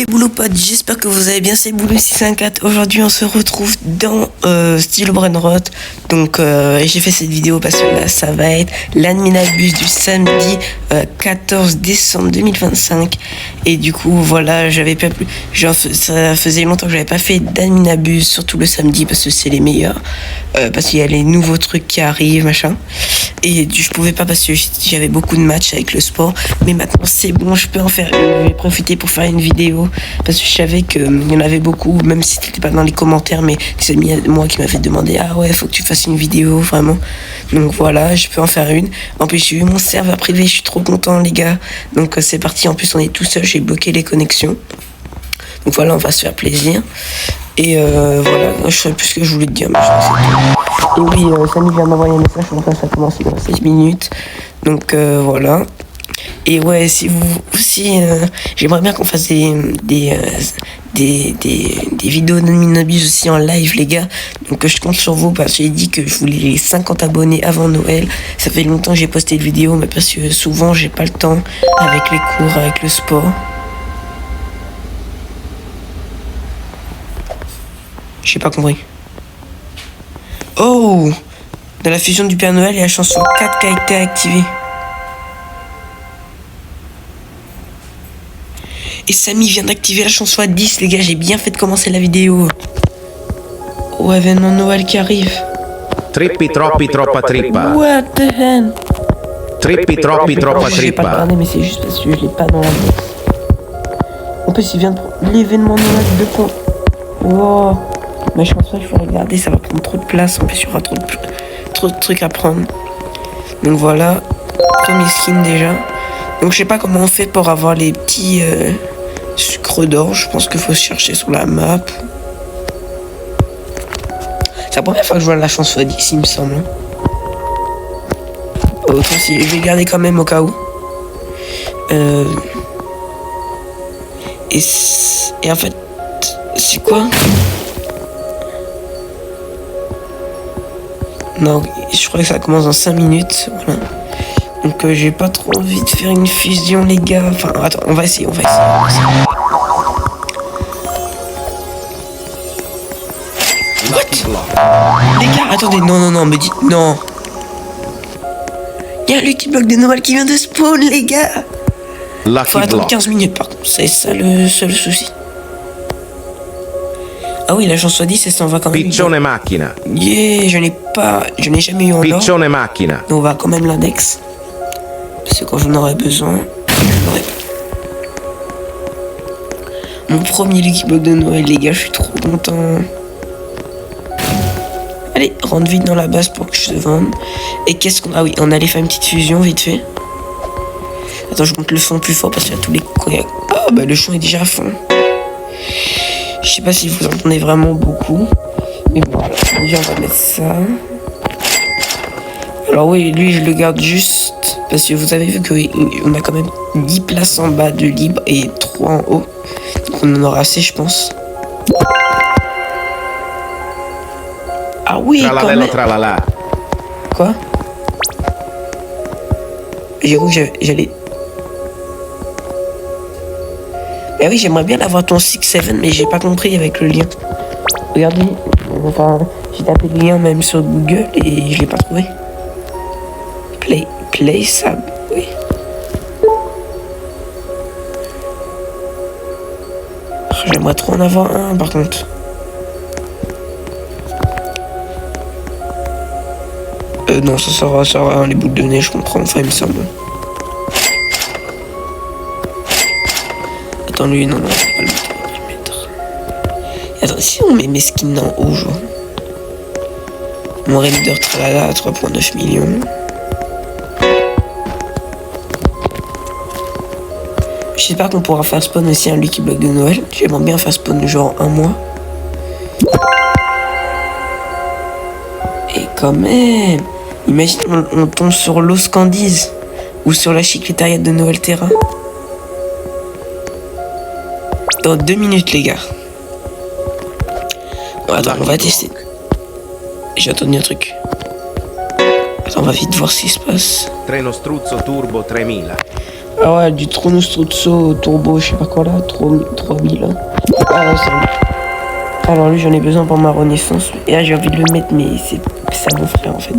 Les boulots potes, j'espère que vous allez bien, c'est Boulot 614. Aujourd'hui on se retrouve dans Stylo Brainrot. Donc j'ai fait cette vidéo parce que là ça va être l'adminabus du samedi 14 décembre 2025. Et du coup voilà, j'avais pas plus. Ça faisait longtemps que j'avais pas fait d'adminabus, surtout le samedi parce que c'est les meilleurs. Parce qu'il y a les nouveaux trucs qui arrivent, machin. Et je pouvais pas parce que j'avais beaucoup de matchs avec le sport. Mais maintenant c'est bon, je peux en faire une. Je vais profiter pour faire une vidéo parce que je savais qu'il y en avait beaucoup, même si c'était pas dans les commentaires, mais des amis de moi qui m'avaient demandé ah ouais, faut que tu fasses une vidéo vraiment. Donc voilà, je peux en faire une. En plus j'ai eu mon serveur privé, je suis trop content les gars. Donc c'est parti, en plus on est tout seul, j'ai bloqué les connexions. Donc voilà, on va se faire plaisir. Et voilà, je sais plus ce que je voulais te dire, mais je crois que c'est tout. Et oui, Samy vient m'envoyer un message, je pense que ça commence dans 16 minutes. Donc voilà. Et ouais, si j'aimerais bien qu'on fasse des vidéos d'adminabus aussi en live, les gars. Donc je compte sur vous parce que j'ai dit que je voulais les 50 abonnés avant Noël. Ça fait longtemps que j'ai posté de vidéos, mais parce que souvent j'ai pas le temps avec les cours, avec le sport. J'ai pas compris. Oh! Dans la fusion du Père Noël, il y a la chanson 4 qui a été activée. Et Samy vient d'activer la chanson à 10, les gars, j'ai bien fait de commencer la vidéo. Oh, événement Noël qui arrive. Trippi troppi troppa trippa. What the hell? Trippi troppi troppa Je vais pas le trippa. regarder, mais c'est juste parce que je l'ai pas dans la box. En plus, il vient de l'événement Noël 2 points. Wow. Mais je pense pas que je vais regarder, ça va prendre trop de place. En plus, il y aura trop de trucs à prendre. Donc voilà, premier skin déjà. Donc je sais pas comment on fait pour avoir les petits sucres d'or. Je pense qu'il faut se chercher sur la map. C'est la première fois que je vois la chance x10, il me semble. Autant si je vais garder quand même au cas où. Et en fait, c'est quoi? Non, je crois que ça commence dans 5 minutes. Voilà. Donc j'ai pas trop envie de faire une fusion, les gars. Enfin, attends, on va essayer. What? Les gars, attendez, non, me dites non. Il y a un Lucky Block de Noël qui vient de spawn, les gars. Faut attendre 15 minutes par contre, c'est ça le seul souci. Ah oui, la chanson 10, elle s'en va quand même. Piccione macchina. Yeah, je n'ai jamais eu en or. Piccione macchina. Mais on va quand même l'index. Parce que quand j'en aurai besoin, j'en aurai pas. Mon premier Lucky Block de Noël, les gars, je suis trop content. Allez, rentre vite dans la base pour que je te vende. Et qu'est-ce qu'on a? Ah oui, on allait faire une petite fusion vite fait. Attends, je monte le son plus fort parce qu'il y a tous les... Ah bah le son est déjà à fond. Je sais pas si vous entendez vraiment beaucoup. Mais bon, voilà. Déjà on va mettre ça. Alors oui, lui je le garde juste parce que vous avez vu qu'on a quand même 10 places en bas de libre et 3 en haut. Donc on en aura assez, je pense. Ah oui, quand même. Tralala. Quoi? J'ai cru que j'allais... Eh oui, j'aimerais bien avoir ton 6-7, mais j'ai pas compris avec le lien. Regardez, enfin, j'ai tapé le lien même sur Google et je l'ai pas trouvé. Play Sab, oui. J'aimerais trop en avoir un par contre. Non, ça sera les boules de nez, je comprends, enfin il me semble. Attends, lui, non, on va pas le mettre. Et attends, si on met mes skins en haut, genre. Mon Raider Tralala à 3,9 millions. J'espère qu'on pourra faire spawn aussi un Lucky Block de Noël. J'aimerais bien faire spawn genre un mois. Et quand même, imagine on tombe sur Los Candies ou sur la Chicletariat de Noël Terra. Dans 2 minutes, les gars. Bon, attends, on va tester. J'ai entendu un truc. Attends, on va vite voir ce qui se passe. Treno Struzzo Turbo 3000. Ah ouais, du Trono Struzzo Turbo, je sais pas quoi là, 3000. Hein. Ah ouais, c'est bon. Alors lui, j'en ai besoin pour ma renaissance. Et là, j'ai envie de le mettre, mais c'est à mon frère en fait.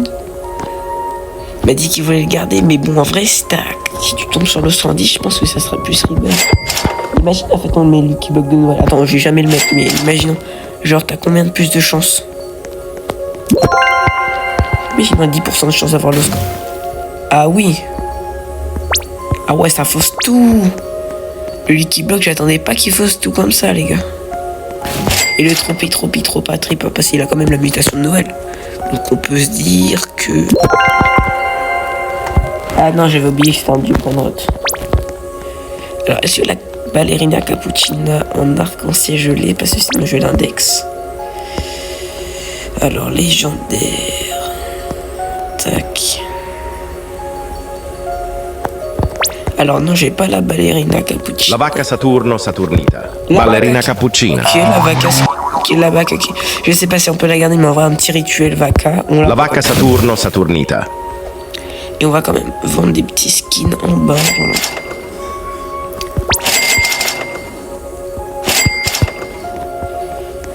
Il m'a dit qu'il voulait le garder, mais bon, en vrai, si tu tombes sur le 110, je pense que ça sera plus rebelle. Imagine, en fait, on met Lucky Block de Noël. Attends, je vais jamais le mettre, mais imaginons. Genre, t'as combien de plus de chances? Imagine, on a 10% de chance d'avoir le score. Ah oui. Ah ouais, ça fausse tout. Le Lucky Block, j'attendais pas qu'il fausse tout comme ça, les gars. Et le Tropi, parce qu'il a quand même la mutation de Noël. Donc on peut se dire que... Ah non, j'avais oublié que c'était un dieu Penrod. Alors, est-ce que la ballerina cappuccina en arc-en-ciel gelé? Parce que sinon je l'index. Alors, légendaire. Tac. Alors non, j'ai pas la ballerina cappuccina. La vacca Saturno Saturnita. Ballerina cappuccina. Ok, la vaca. Ok, la vaca. Ok. Je sais pas si on peut la garder, mais on va un petit rituel vaca. La vacca Saturno Saturnita. Et on va quand même vendre des petits skins en bas. Voilà.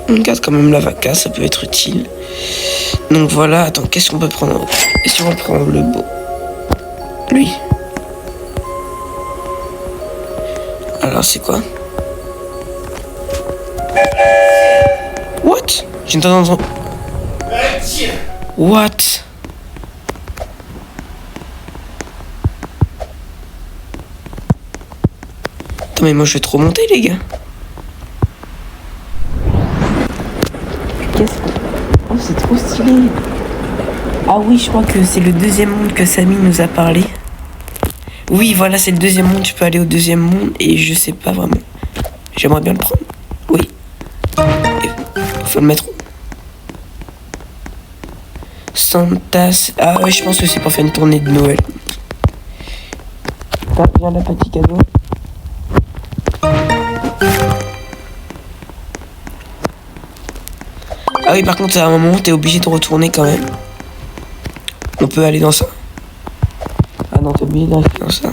On garde quand même la vaca, ça peut être utile. Donc voilà, attends, qu'est-ce qu'on peut prendre? Est-ce qu'on va prendre le beau? Lui. Alors c'est quoi? What? J'ai entendu. What? Attends, mais moi je vais trop monter, les gars. Qu'est-ce que... Oh, c'est trop stylé. Ah oui, je crois que c'est le deuxième monde que Samy nous a parlé. Oui, voilà, c'est le deuxième monde. Je peux aller au deuxième monde et je sais pas vraiment. J'aimerais bien le prendre. Oui. Il faut le mettre où? Santas. Ah ouais, je pense que c'est pour faire une tournée de Noël. Viens là, petit cadeau. Ah oui, par contre, à un moment, t'es obligé de retourner quand même. On peut aller dans ça. Ah non, t'es obligé d'aller dans ça.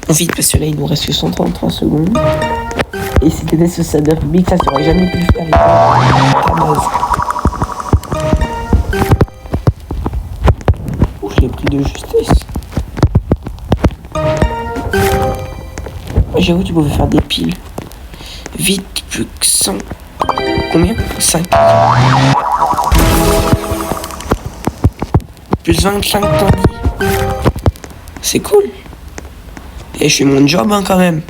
On vite parce que là il nous reste que 133 secondes. Et si t'étais ce Cyber Public, ça t'aurais jamais pu le faire les gars. Ouh, je l'ai pris de justesse. J'avoue, tu pouvais faire des piles. Vite, plus que 100. Combien? 5. Plus 25 t'en dis. C'est cool. Et je fais mon job hein, quand même.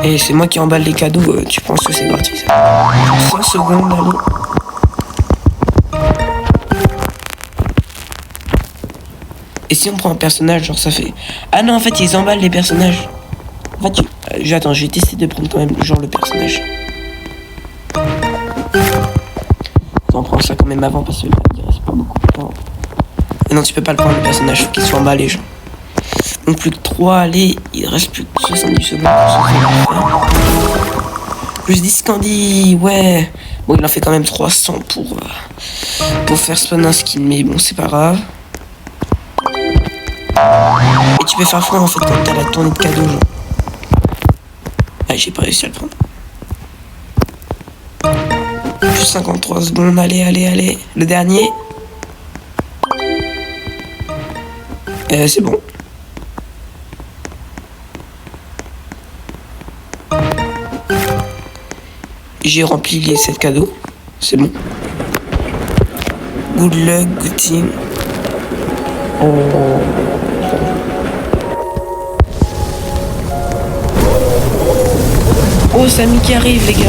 Et c'est moi qui emballe les cadeaux, tu penses que c'est gratuit ça? 100 secondes, allez. Et si on prend un personnage, genre ça fait... Ah non, en fait, ils emballent les personnages. En fait, attends, je vais tester de prendre quand même genre le personnage. On prend ça quand même avant parce que là, il reste pas beaucoup de temps. Mais non, tu peux pas le prendre le personnage, faut qu'il soit emballé, genre. Donc plus que 3, allez, il reste plus que 70 secondes plus 10 candy, ouais. Bon, il en fait quand même 300 pour faire spawn un skin, mais bon, c'est pas grave. Et tu peux faire froid en fait quand t'as la tournée de cadeaux, genre. Ah, j'ai pas réussi à le prendre. Plus 53 secondes, allez. Le dernier. C'est bon. J'ai rempli les 7 cadeaux. C'est bon. Good luck, good team. Oh, Samy qui arrive, les gars.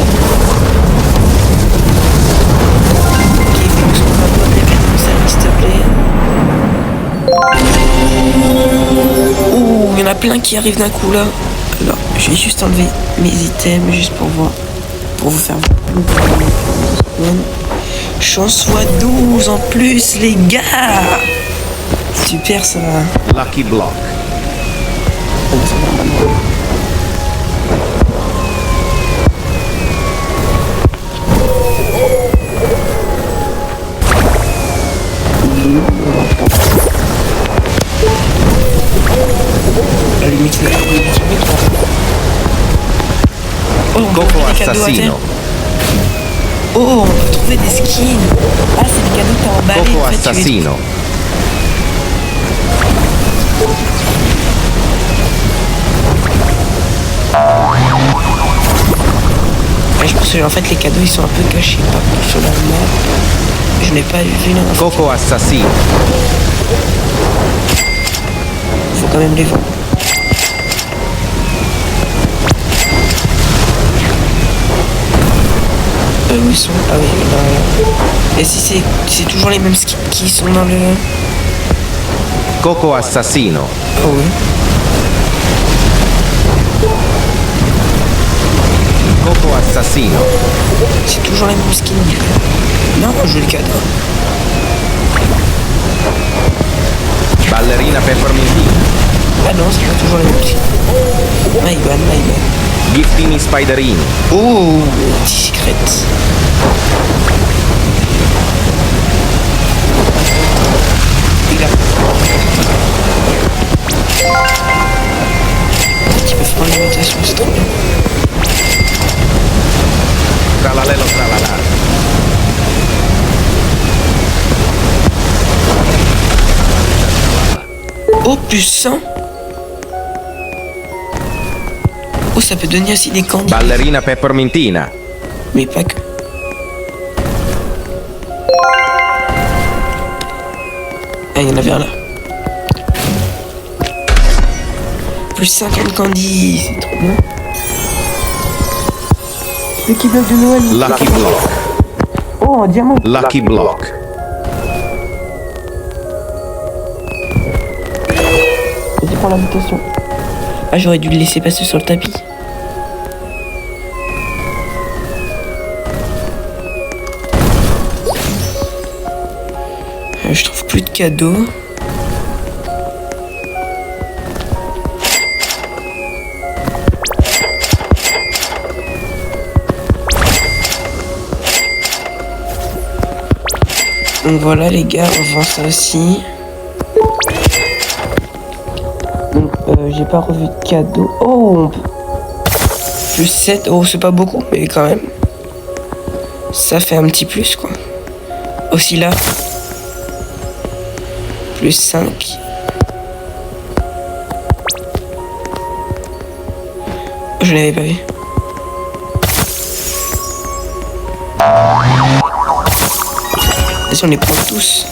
Ok, faut que je m'envoie des cadeaux, Samy, s'il te plaît. Oh, il y en a plein qui arrivent d'un coup là. Alors, je vais juste enlever mes items juste pour voir. Pour vous faire chance x 12 en plus, les gars. Super ça. Lucky Block. La limite, c'est oh, on peut Coco trouver des cadeaux à Assassino. terre. Oh, on peut trouver des skins. Ah, c'est des cadeaux que t'as emballés. Coco en fait, tu les Assassino. Ouais, je pense que en fait les cadeaux ils sont un peu cachés partout sur la map. Je n'ai pas vu là. Coco Assassino. Faut quand même les voir. Où ils sont? Ah oui, là. Et si c'est toujours les mêmes skins qui sont dans le. Coco Assassino. Oh oui. Coco Assassino. C'est toujours les mêmes skins. Non, joli cadeau. Ballerina Peppermintina. Ah non, c'est pas toujours les mêmes skins. My bad, my bad. Giftini Spiderini. Oh, petit secret. Il a. Tu peux faire l'imitation, c'est trop bien. Tralalelo tralala. Oh, plus 100. Oh, ça peut donner aussi des candies. Ballerina Peppermintina. Mais pas que. Ah, il y en avait un là. Plus 50 candies, c'est trop bien. Le qui bloc de Noël. Lucky Block. Oh, un diamant. Lucky Block. Vas-y, prends l'invitation. Ah, j'aurais dû le laisser passer sur le tapis. Je trouve plus de cadeaux. Donc voilà les gars, on vend ça aussi. Donc j'ai pas revu de cadeaux. Oh, on peut... Plus 7, oh c'est pas beaucoup, mais quand même. Ça fait un petit plus quoi. Aussi là. Plus 5. Je l'avais pas vu. Vas-y, on les prend tous.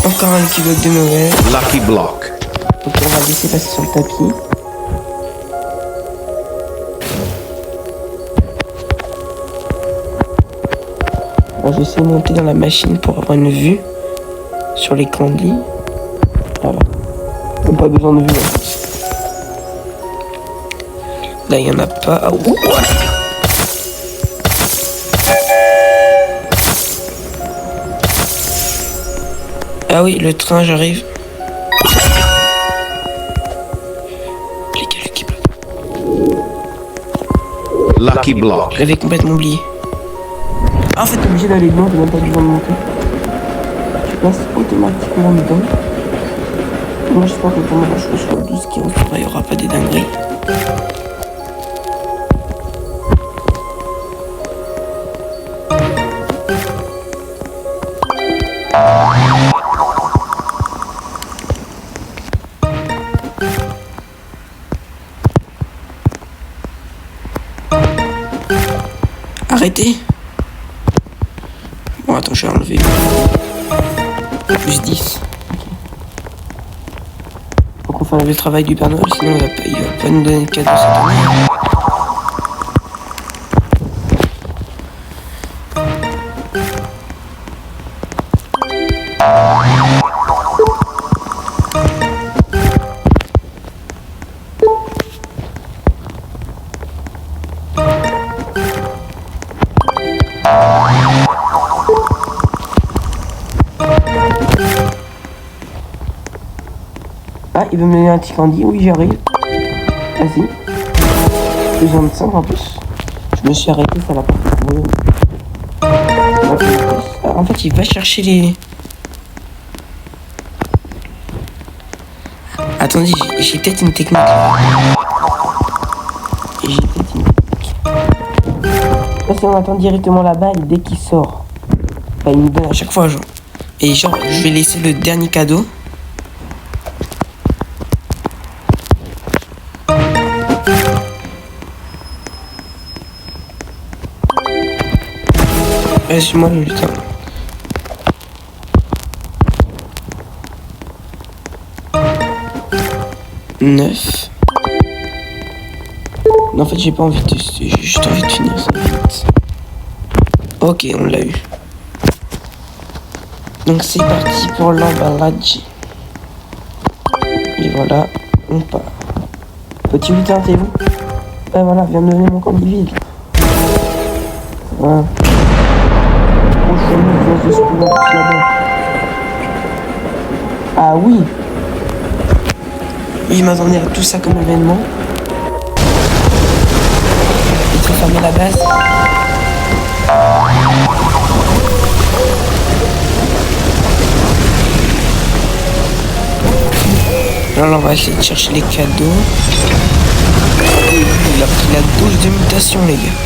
Encore un kilo de Noël. Lucky Block. Ok, on va laisser passer sur le tapis. Bon, j'essaie de monter dans la machine pour avoir une vue sur les candies. Voilà. Même pas besoin de vue. Hein. Là, il n'y en a pas. Ah, ouh, ah oui, le train, j'arrive. Les gars, qui bloque. Lucky Block. Je l'avais complètement oublié. Ah, en fait, t'es obligé d'aller dedans, t'as même pas besoin de monter. Tu passes automatiquement dedans. Moi, j'espère que pour moi, je suis sur 12 qui restera, il n'y aura pas des dingueries. Arrêtez. Bon, attends, je vais enlever. Plus 10. Ok. Faut qu'on fasse le travail du Père Noël, sinon il va pas nous donner de cadeau cette année. Ah, il veut me donner un petit candy. Oui, j'arrive. Vas-y. 225 en plus. Je me suis arrêté, ça l'a pas fait trouver. En fait, il va chercher les... Attendez, j'ai peut-être une technique. J'ai peut-être une technique. Là, si on attend directement la balle, dès qu'il sort, bah, il nous donne à chaque fois, genre. Et genre, je vais laisser le dernier cadeau. Suis-moi le lutin. Neuf. Non, en fait, j'ai pas envie de... J'ai juste envie de finir ça vite. Ok, on l'a eu. Donc, c'est parti pour l'emballage. Et voilà, on part. Petit lutin, t'es où? Ben voilà, viens me donner mon candy vide. Voilà. Ah oui. Il m'attendait à tout ça comme événement. Il faut fermer la base. Là, on va essayer de chercher les cadeaux. Il a pris la dose de mutation, les gars.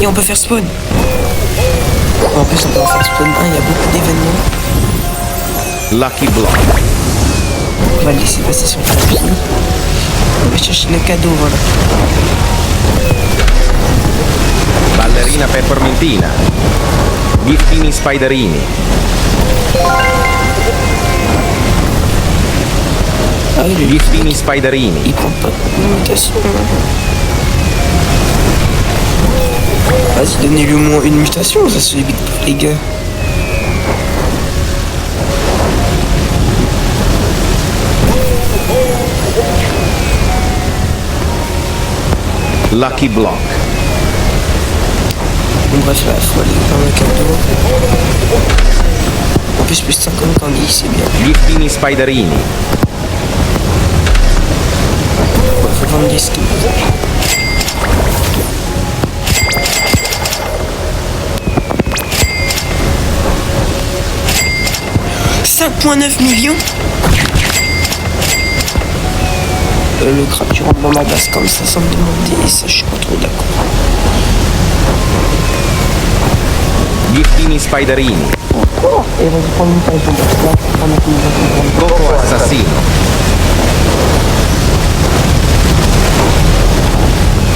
Et on peut faire spawn. En plus, on peut faire spawn 1, il y a beaucoup d'événements. Lucky Block. On va le laisser passer sur le tapis. On va chercher le cadeau, voilà. Ballerina peppermintina. Giftini spiderini. Ah oui, le Giftini spiderini. il prend pas de mutation. Vas-y, donnez-lui au moins une mutation, ça se fait vite, les gars. Lucky Block. Donc bref, là, il faut aller dans le cadeau. En plus, plus 50 candy, c'est bien. Giftini spiderini. Il faut vendre des skins. 5,9 millions. Le crap, tu rentres dans ma base comme ça sans me demander, et ça, je suis pas trop d'accord. Giftini spiderini. Oh, et vas-y, prends une page de base. Coco assassino.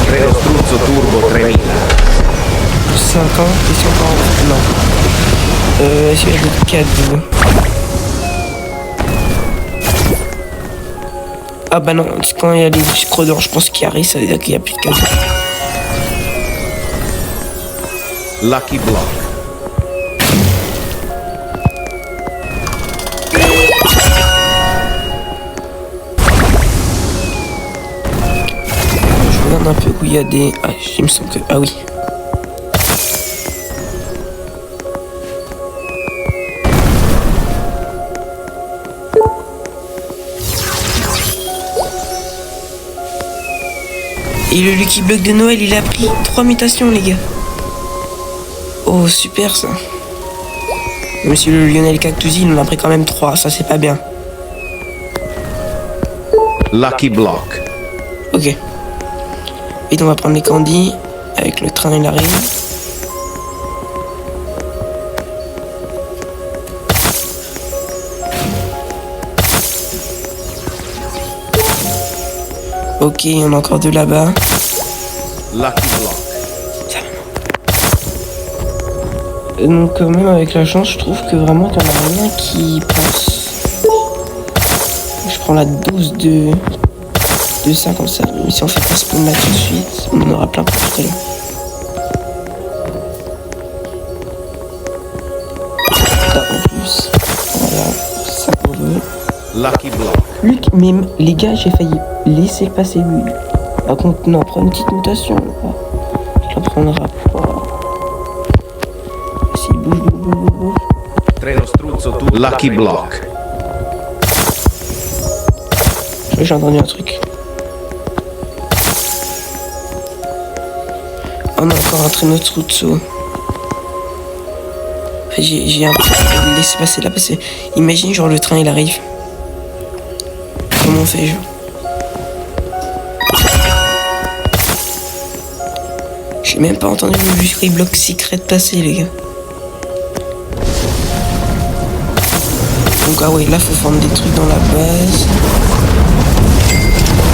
Treno struzzo turbo 3000. Plus 50, et c'est encore en fait, non. Est-ce qu'il y a d'autres cadeaux? Ah bah non, c'est quand il y a des sucres d'or, je pense qu'il y a, ça veut dire qu'il n'y a plus de cadeaux. Lucky Block. Je regarde un peu où il y a des... Ah, il me semble que... Ah oui. Et le Lucky Block de Noël, il a pris 3 mutations, les gars. Oh, super, ça. Monsieur le Lionel Cactusi, il en a pris quand même 3. Ça, c'est pas bien. Lucky Block. Ok. Et on va prendre les candies. Avec le train, il arrive. Ok, on a encore de là-bas. Lucky Block. Donc même avec la chance, je trouve que vraiment t'en as rien qui passe. Je prends la dose de ça comme ça. Mais si on fait pas ce spawn là tout de suite, on en aura plein pour tout à l'heure. Là en plus. Voilà, ça qu'on veut. Lucky Block. Luc, mais les gars, j'ai failli laisser passer lui. Par contre, non, prends une petite mutation. Je la prendrai pas. Si, bouge. Treno struzzo turbo. Lucky Block. J'ai entendu un truc. On a encore un traîneau de Tsutsu. J'ai un peu laissé passer là parce que imagine genre le train il arrive. Comment on fait genre? J'ai même pas entendu le Skyblock Secret passer les gars. Donc ah ouais là faut prendre des trucs dans la base.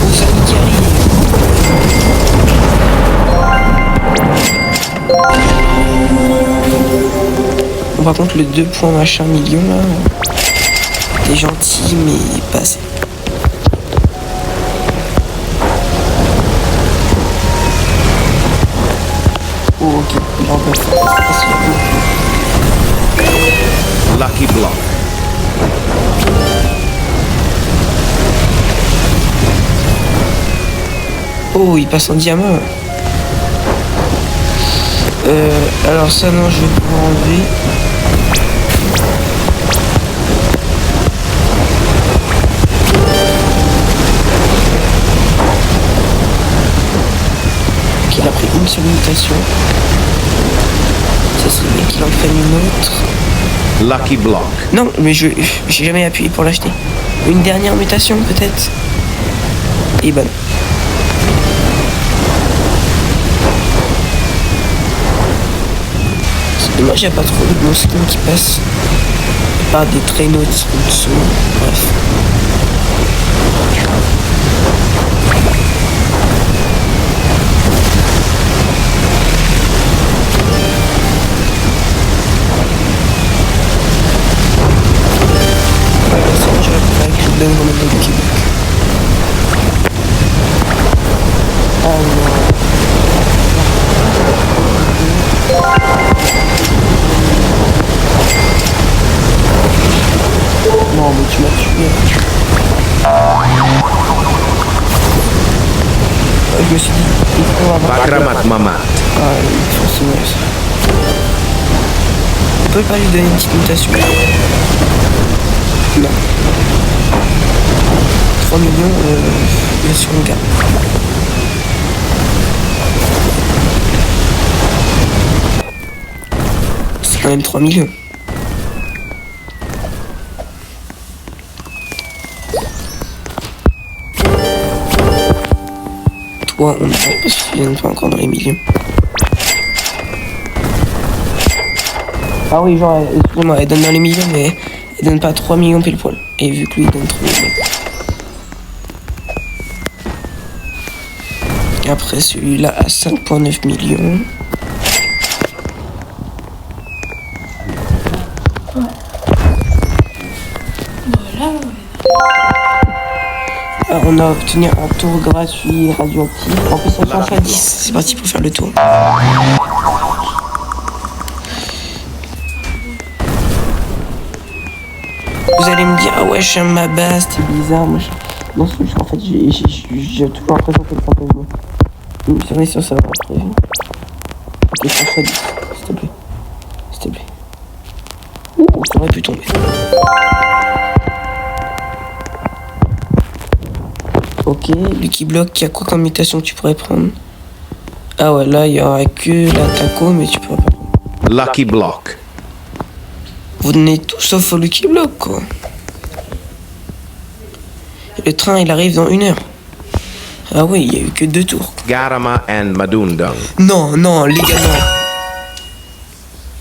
Oh ça qui arrive. Bon, par contre le 2 points machin million là. T'es gentil mais pas assez. Oh ok, j'en peux faire. Lucky Block. Oh, il passe en diamant. Alors ça non, je vais pouvoir enlever. Ok, il a pris une seule mutation. Ça c'est le mec qui en prenne une autre. Lucky Block. Non, mais j'ai jamais appuyé pour l'acheter. Une dernière mutation peut-être. Et bonne. Moi j'ai pas trop de mon skin qui passe par des traîneaux dessous. Bref. Ouais, c'est bon, je vais pouvoir avec le dans le Québec. Oh non. Non mais tu m'as tué. Je me suis dit, il faut avoir... Bakramat Mamat. Ah, forcément ça. On peut pas lui donner une petite mutation. Non. 3 millions, bien sûr on garde. C'est quand même 3 millions. Toi, on ne pas encore dans les millions. Ah oui, genre, excusez-moi, elle donne dans les millions, mais elle donne pas 3 millions pile poil. Et vu que lui, il donne 3 millions. Et après, celui-là à 5,9 millions. Alors, on a obtenu un tour gratuit radioactif. En plus, ça change à 10. C'est parti pour faire le tour. Vous allez me dire, ah ouais, je suis ma base, c'est bizarre. Moi, non, en fait, j'ai toujours l'impression que le fantasme. Une série sur ça, après. Ok, change à 10, s'il te plaît. S'il te plaît. Ouh, ça aurait pu tomber. Ok, Lucky Block, il y a quoi comme mutation que tu pourrais prendre? Ah ouais, là, il n'y aura que la taco, mais tu pourrais pas prendre. Lucky Block. Vous donnez tout sauf au Lucky Block, quoi. Et le train, il arrive dans 1 heure. Ah oui, il n'y a eu que 2 tours. Garama and Madundang. Non, non, les gars,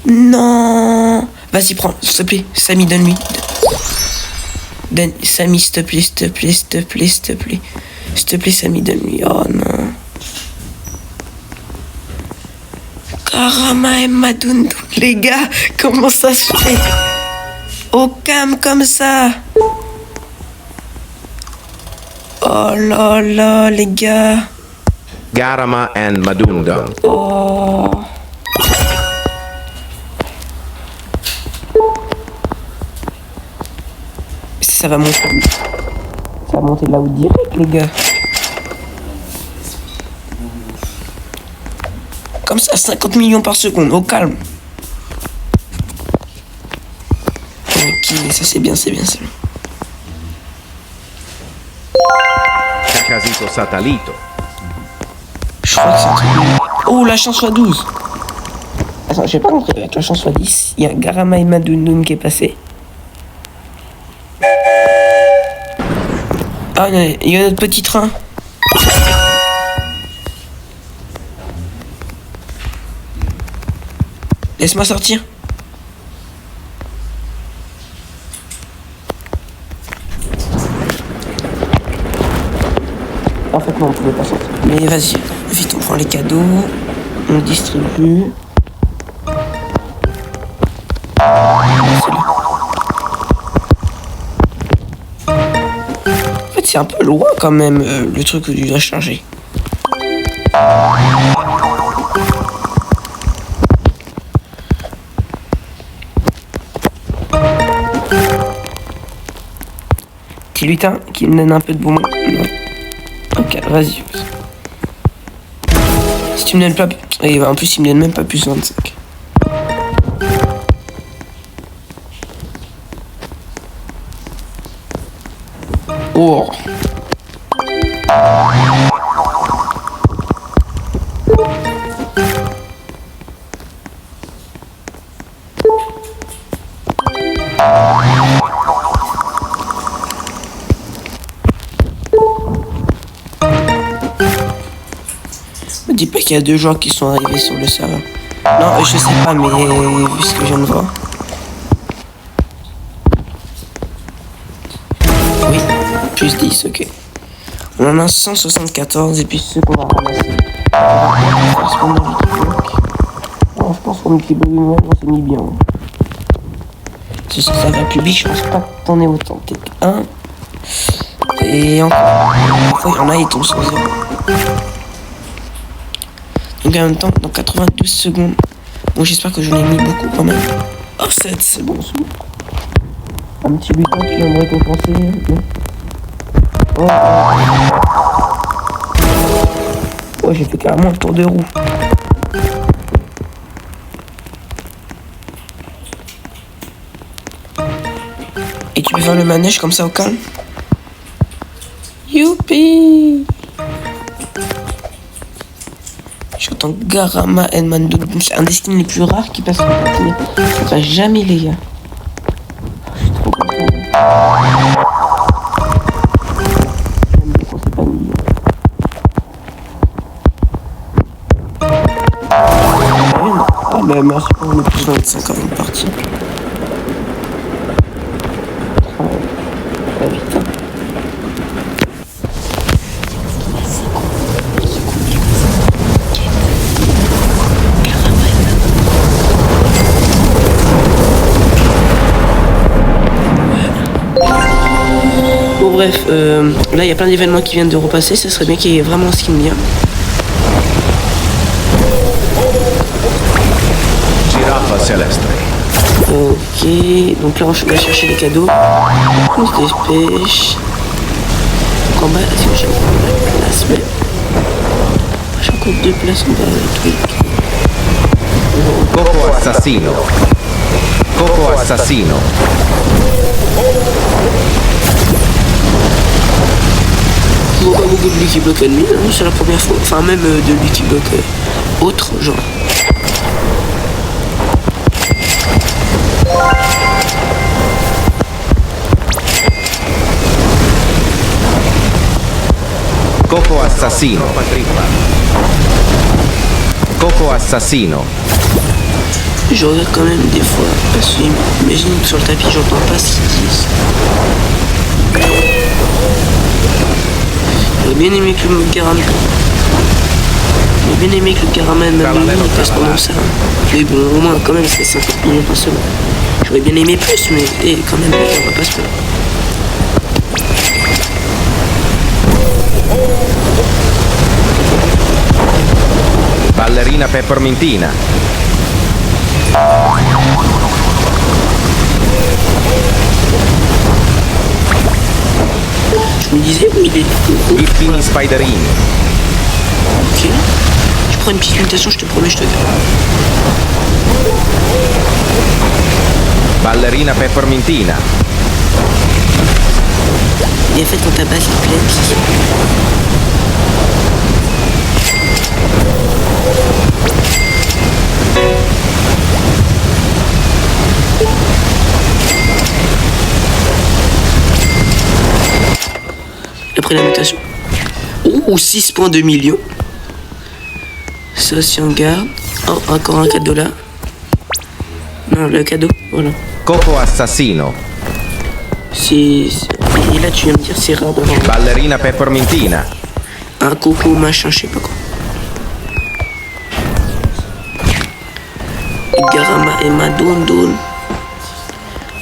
non. Non. Vas-y, prends, s'il te plaît. Samy, donne-lui. Samy, s'il te plaît, s'il te plaît, s'il te plaît, s'il te plaît. S'il te plaît, Samy, donne-lui. Oh non. Karama et Madundang, les gars, comment ça se fait? Au calme comme ça. Oh là là, les gars. Garama and Madundang. Oh. Ça va monter. Ça va monter là-haut direct, les gars. Comme ça, 50 millions par seconde, au calme. Ok, ça c'est bien, c'est bien, c'est bien. Casito Satalito. Je crois que c'est un truc. Oh, la chance x 12. Attends, j'ai pas compris. Avec la chance x 10, il y a Garama et Madundum qui est passé. Ah, non, il y a notre petit train. Laisse-moi sortir. En fait, non, on pouvait pas sortir. Mais vas-y, vite, on prend les cadeaux, on distribue. En fait, c'est un peu loin quand même, le truc que tu dois charger. Petit lutin qui me donne un peu de bonbons. Ok, vas-y. Si tu me donnes pas... Et en plus, il me donne même pas plus 25. Oh. Me dis pas qu'il y a 2 joueurs qui sont arrivés sur le serveur. Non, je sais pas, mais vu ce que je viens de voir. Oui, plus 10, ok. On en a 174 et puis ceux qu'on va ramasser. Non, je pense qu'on Wikiblock, on s'est mis bien. Si ça va public, je pense pas que t'en aies autant. Peut-être 1. Et encore. Parfois, il y en a, ils tombent sur 0. Donc en même temps, dans 92 secondes. Bon, j'espère que je l'ai mis beaucoup quand même. Oh, 7, c'est bon, c'est bon. Un petit butin qui vient me récompenser. Oh, oh, j'ai fait carrément le tour de roue. Et tu peux faire le manège comme ça au calme. Youpi! J'entends Garama et Madundum. C'est un des skins les plus rares qui passe sur le papier. Ça passe jamais, les gars. Je suis trop content. C'est pas mignon. Ah bah merci pour le plus 25 avant de partir. Ah, vite, hein. Bon bref, là il y a plein d'événements qui viennent de repasser, ça serait bien qu'il y ait vraiment un skin bien. Giraffa Celeste. Ok, donc là on va chercher les cadeaux. Plus des pêches. Combat, est-ce que j'ai encore la place? Mais j'ai encore 2 places en bas le truc. Coco Assassino. Coco Assassino. Bon, pas beaucoup de Lucky Block ennemi, hein, c'est la première fois. Enfin, même de Lucky Block autre, genre. Coco Assassino. Coco Assassino. Je regarde quand même des fois, parce que imagine que sur le tapis j'entends pas ce qu'ils disent. J'aurais bien aimé que le Garama. J'aurais bien aimé que le Garama et Madundum passe pendant ça. Mais bon, au moins quand même c'est 50 millions par semaine. J'aurais bien aimé plus, mais quand même on va pas se plaindre. Ballerina Peppermintina. Je me disais où il est. Biffini Spiderini. Ok. Je prends une petite mutation, je te promets, je te garde. Ballerina Peppermintina. Et en fait, quand ta base est pleine, c'est ça. Après la mutation. Oh, 6,2 millions. Ça, si on garde. Oh, encore un cadeau là. Non, le cadeau, voilà. Coco assassino. Et là, tu viens me dire, c'est rare d'avoir Ballerina peppermintina. un coco machin, je sais pas quoi. Garama et ma don.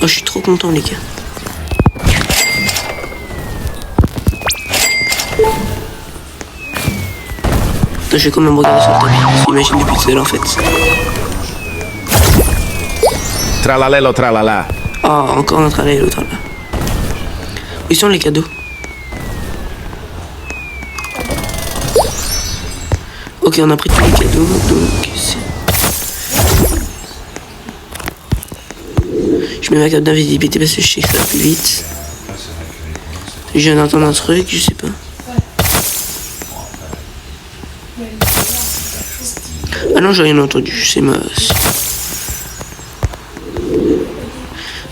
Oh, je suis trop content, les gars. Attends, je vais quand même regarder sur le tapis. Imagine depuis tout à l'heure, en fait. Tralalelo tralala. Oh, encore un tralala et l'autre là. Où sont les cadeaux? Ok, on a pris tous les cadeaux, donc c'est... Je mets ma cape d'invisibilité parce que je sais que ça va plus vite. Je viens d'entendre un truc, je sais pas. Ah non, j'ai rien entendu, c'est ma...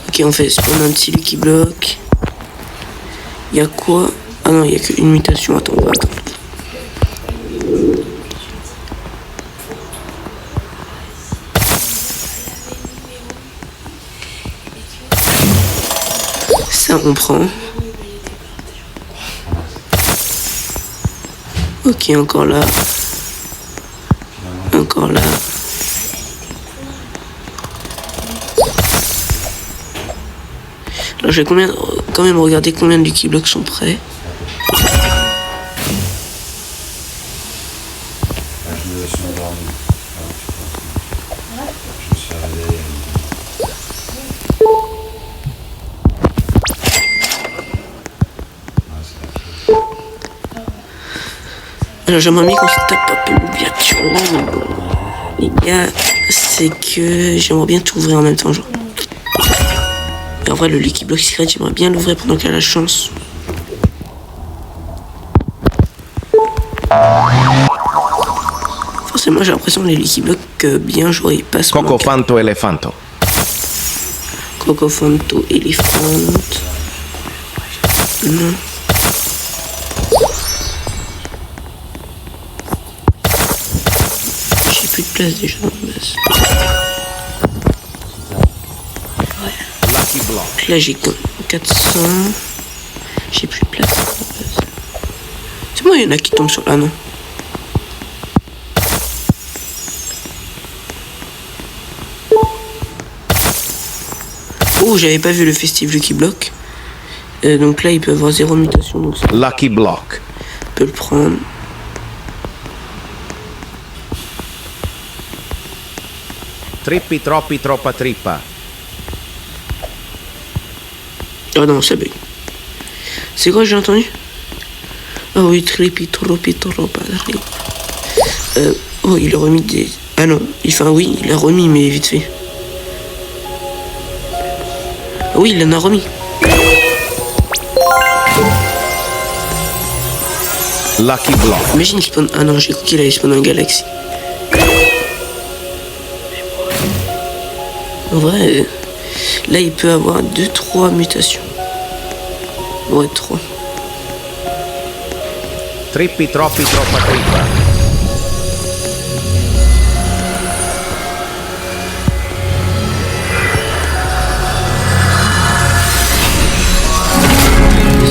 Ok, on fait spawn un petit Lucky Block. Il y a quoi? Ah non, il y a qu'une mutation, attends, on va attendre. Ça, on prend. Ok, encore là. Encore là. Alors, je vais quand même regarder combien de Lucky Blocks sont prêts. Alors j'aimerais bien qu'on se tape un peu l'ouverture là, mais bon, les gars, c'est que j'aimerais bien tout ouvrir en même temps, genre. Et en vrai, le Lucky Block Secret, j'aimerais bien l'ouvrir pendant qu'il y a la chance. Forcément, j'ai l'impression que les Lucky Blocks bien joués, ils passent. Coco fanto elefanto. Coco fanto elephant. Non. J'ai plus de place déjà dans la base. Lucky block. Là j'ai 400. J'ai plus de place dans la base. C'est moi, il y en a qui tombent sur... Ah non. Oh, j'avais pas vu le festive Lucky Block. Donc là, il peut avoir 0 mutation. Donc ça, Lucky block. on peut le prendre. Trippi troppi troppa trippa. Ah non, ça bug. C'est quoi j'ai entendu? Ah oui, trippi troppi troppa trippa. Oh, il a remis des... Ah non, enfin oui, il a remis, mais vite fait. Ah oui, il en a remis. Lucky block. Imagine qu'il spawn... Ah non, j'ai cru qu'il allait spawn un Galaxy. En vrai, là, il peut avoir 2-3 mutations. Ouais, 3. Trippi troppi troppa trippa.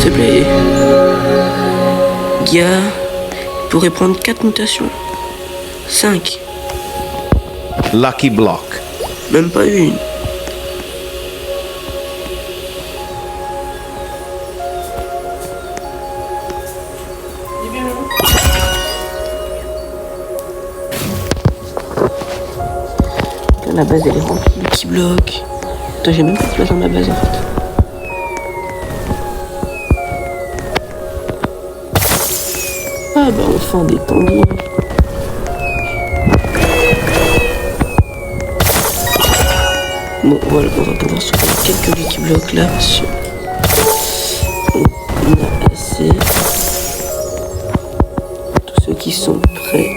S'il te plaît. Gia pourrait prendre 4 mutations. 5. Lucky block. Même pas une. La base elle est remplie de petits blocs. Attends, j'ai même pas de place dans ma base en fait. Ah bah enfin des tanguis. Bon voilà, on va pouvoir sauver quelques Lucky Blocks là. On sont prêts.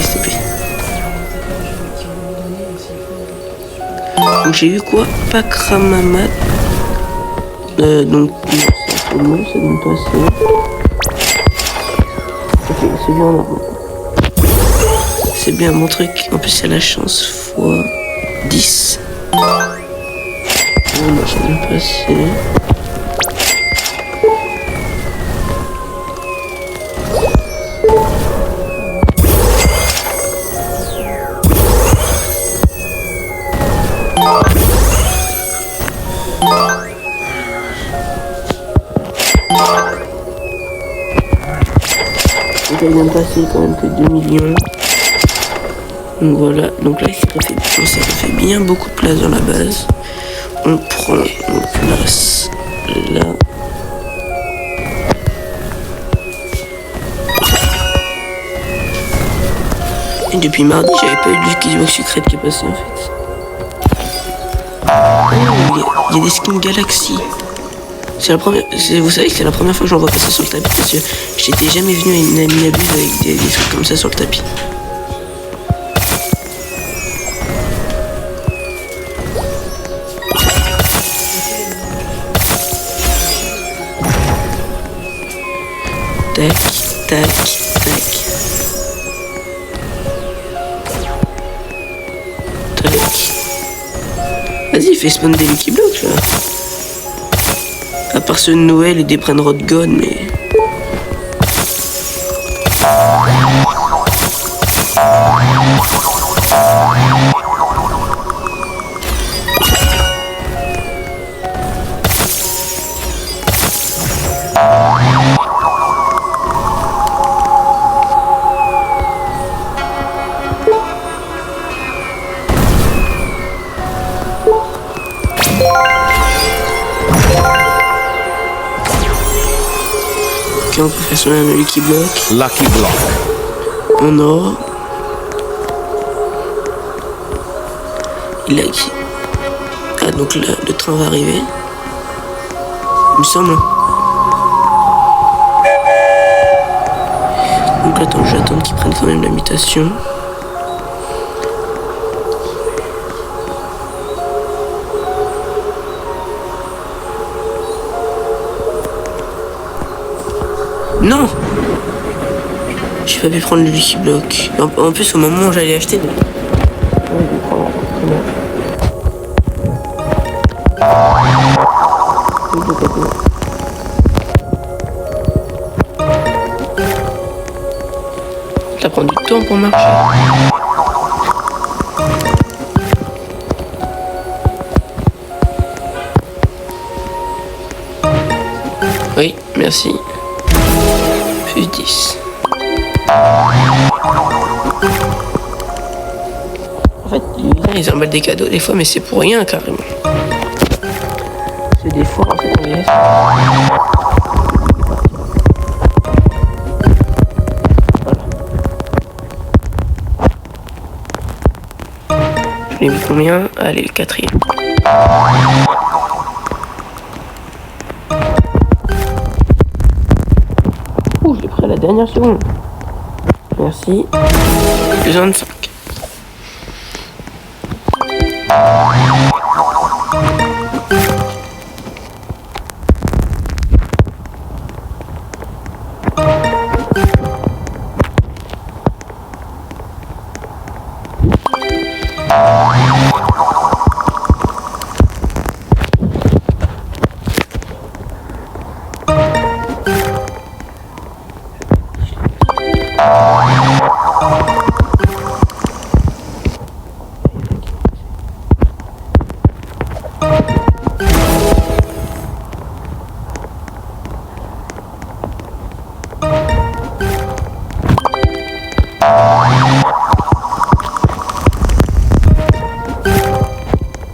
S'il te plaît. Donc j'ai eu quoi? Pakramamat. Donc c'est un peu long, ça donne pas assez. Ok, c'est bien là. C'est bien mon truc. En plus c'est la chance fois 10. Oh non, ça donne pas assez. Donc il vient de passer quand même que 2 millions. Donc voilà, donc là ça fait bien beaucoup de place dans la base. On prend nos places là. Et depuis mardi, j'avais pas eu du Xbox Secret qui est passé en fait. Oh, il y a des skins Galaxy. C'est la première, vous savez que c'est la première fois que j'en vois passer sur le tapis parce que j'étais jamais venu à une Aminabuse avec des trucs comme ça sur le tapis. Tac, tac, tac. Tac. Vas-y, fais spawn des Lucky Blocks là. À part ceux de Noël et des Brainrot God, mais... Ok, on peut faire son un Lucky Block. Lucky Block. En or. Il a qui? Ah, donc là, le train va arriver. Il me semble. Donc attends, j'attends qu'il prenne quand même la mutation. Non! J'ai pas pu prendre le Lucky Block. En plus, au moment où j'allais acheter... Ça prend du temps pour marcher. Oui, merci. Plus 10. En fait, ils emballent des cadeaux des fois, mais c'est pour rien carrément. C'est des fois en fait on laisse. Je l'ai mis combien? Allez, le quatrième. Ouh, je l'ai pris à la dernière seconde. Merci. 25.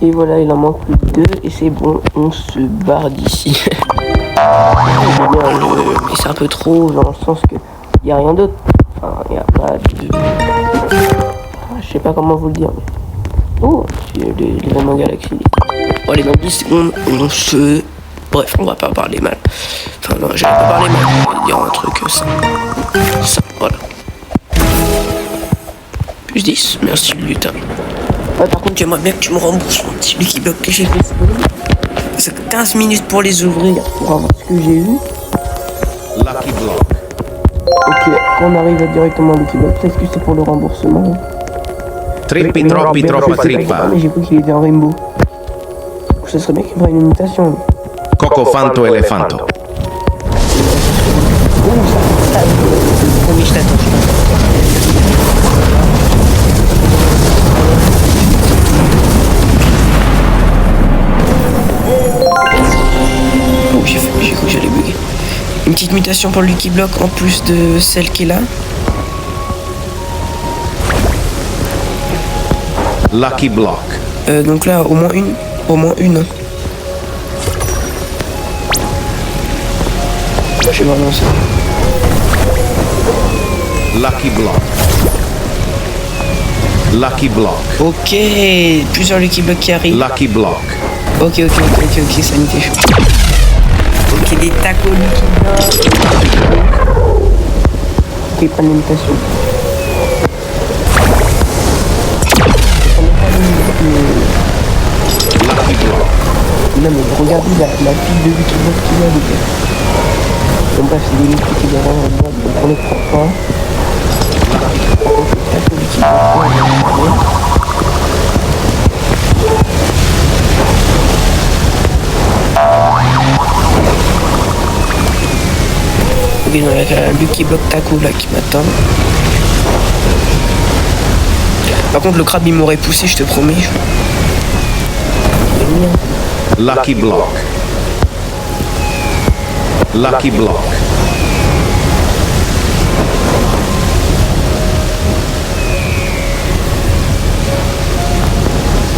Et voilà, il en manque plus que 2 et c'est bon, on se barre d'ici. Mais c'est un peu trop dans le sens que il n'y a rien d'autre. Enfin, il n'y a pas de... Je sais pas comment vous le dire. Mais... Oh, les événements Galaxy. Bon, allez, dans 10 secondes, on se... Bref, on va pas parler mal. Enfin non, j'allais pas parler, mais je vais dire un truc ça. Ça, voilà. Plus 10, merci le lutin. Ouais, par contre, j'aimerais bien que tu me rembourses mon petit Lucky Block que j'ai fait. C'est 15 minutes pour les ouvrir, pour avoir ce que j'ai eu. Lucky Block. Ok, quand on arrive directement au Lucky Block, est-ce que c'est pour le remboursement? Trippi, troppi, troppa, trippa. Mais j'ai cru qu'il était en rainbow. Ce serait bien qu'il me fasse une imitation. Coco fanto elefanto. Oui, je t'attends. Oh, j'ai cru que j'allais bugger. Une petite mutation pour le Lucky Block en plus de celle qui est là. Lucky Block. Donc là, au moins une. Au moins une. Je vais vraiment ça. Lucky Block. Lucky Block. Ok, plusieurs Lucky Block qui arrivent. Lucky Block. Ok, ça me fait chaud. Ok, des tacos Lucky Block. Ok, prendre l'imitation. Lucky Block. Non mais regardez la fille de Lucky Block qu'il y a, les gars. Donc bref, c'est des Lucky qui doivent avoir une boîte, donc on les prend pas. Taco Lucky Block. Ok, donc il y a un Lucky Block Taco là qui m'attend. Par contre, le crabe il m'aurait poussé, je te promets. Lucky Block. Lucky Block.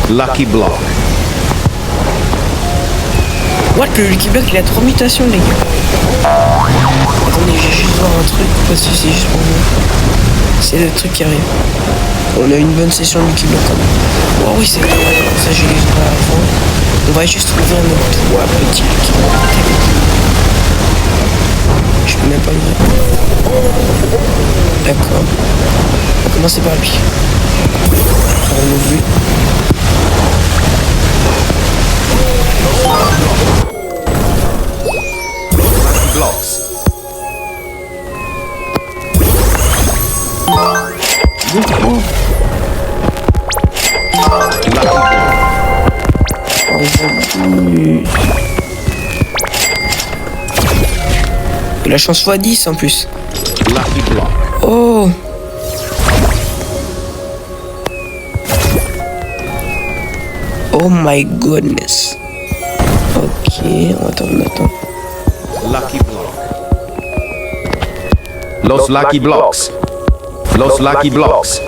Lucky Block. What, le Lucky Block il a 3 mutations les gars. Attendez, je vais juste voir un truc parce que c'est juste pour vous. C'est le truc qui arrive. On a une bonne session de Lucky Block quand même. Oh oui, c'est vrai, ça je l'ai pas avant. On va juste ouvrir notre toit petit Lucky Block. Je peux même pas l'ouvrir. D'accord. On va commencer par lui. On ouvre lui. Lucky Blocks. Et la chance x10 en plus. Lucky Block. Oh. Oh my goodness. Ok, on attend. Lucky Block. Los Lucky Blocks. Los Lucky Blocks.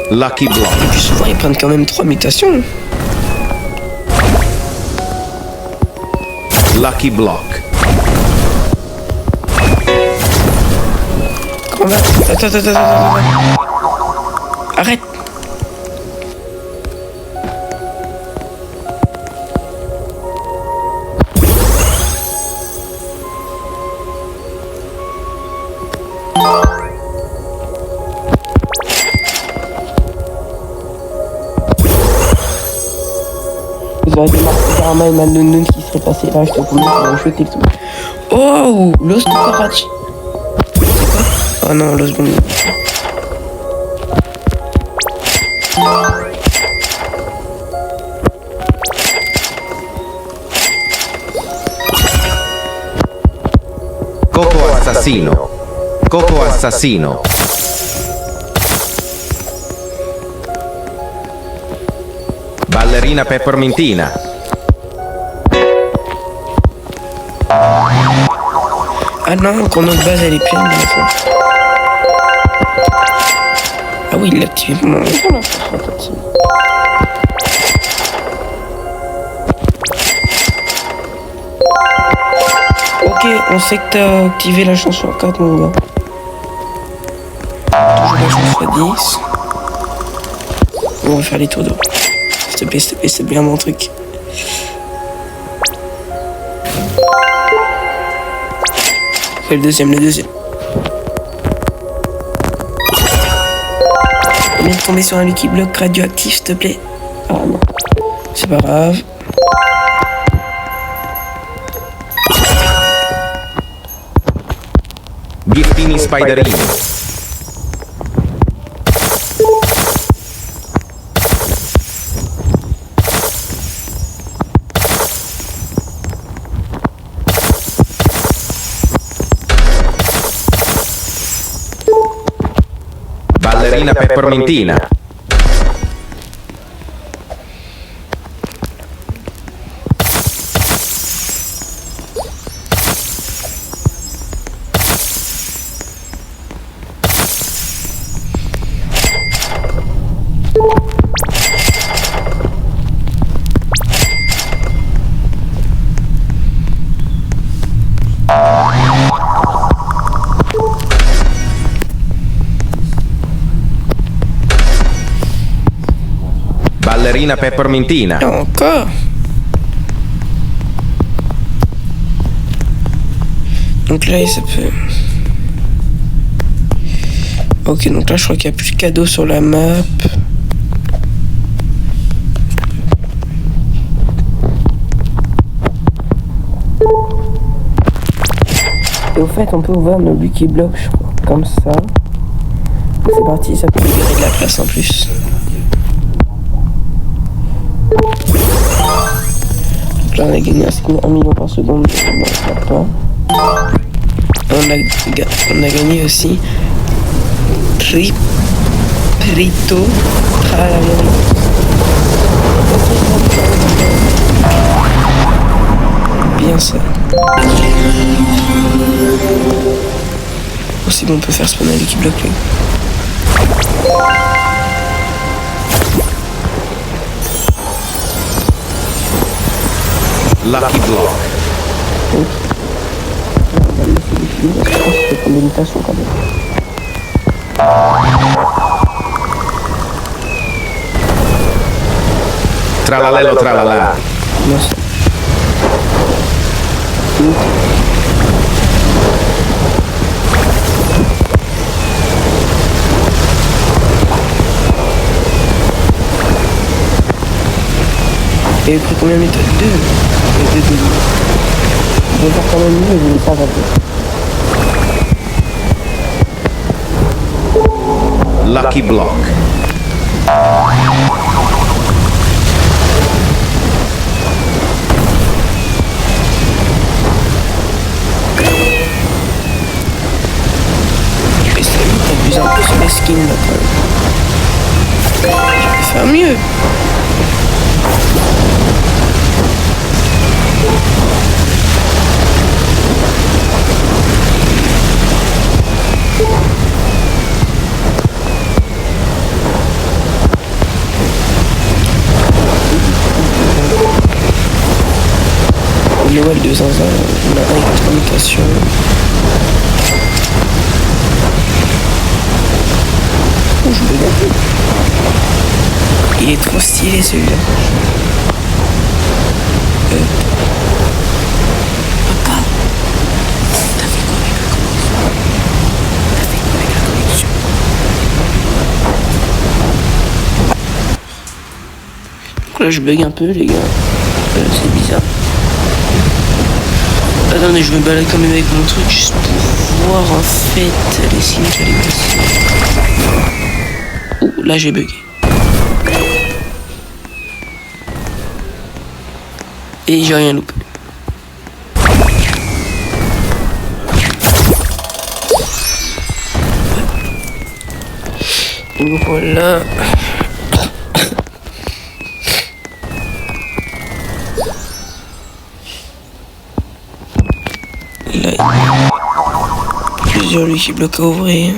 Lucky Block. Et puis souvent ils prennent quand même 3 mutations. Lucky Block. Comment Attends. Arrête. Ils auraient été marqués Dharma et Mandoun qui seraient passés là, je te promets, ils auraient jeté le tout. Oh, Los Cucarachi. C'est quoi? Oh non, Los Bondi. Coco assassino. Coco assassino. Ballerina peppermintina. Ah non, quand notre base elle est pleine, des fois. Ah oui, il l'a activé pour moi. Ok, on sait que t'as activé la chance sur 4, mon gars. Toujours la chance sur 10. On va faire les tours d'eau. S'il te plaît, c'est bien mon truc. Ouais, le deuxième. On vient de tomber sur un Lucky Block radioactif, s'il te plaît. Ah non. C'est pas grave. Giftini Spiderini. Ballerina peppermintina. Ballerina peppermintina. Encore. Donc là, ça peut... Ok, donc là, je crois qu'il n'y a plus de cadeaux sur la map. Et au fait, on peut ouvrir nos Lucky Blocks, je crois, comme ça. C'est parti, ça peut libérer de la place en plus. Là, on a gagné un million par seconde, non, pas. On a gagné aussi Trito Tralala. Bien ça. Oh, c'est bon, on peut faire spawner l'équipe bloc là. Lucky Block. Je pense que c'est prendre une tâche quand même. Tralalelo tralala. Merci. Et pris combien de méthodes? Deux. Je vais faire quand même mieux, je vais pas rater. Lucky Block. Et c'est lui qui abuse un peu sur les skins là quand même. Je vais faire mieux. Noël de Zinzin, on a un avec communication. Oh, je me gâte. Il est trop stylé celui-là. Papa, t'as fait quoi avec la connexion? T'as fait quoi avec la connexion? Donc là je bug un peu les gars. C'est bizarre. Attendez, je me balade quand même avec mon truc juste pour voir en fait les signes que j'allais passer. Oh, là j'ai bugué. Et j'ai rien loupé. Donc voilà. Là, il y a plusieurs Lucky Block à ouvrir.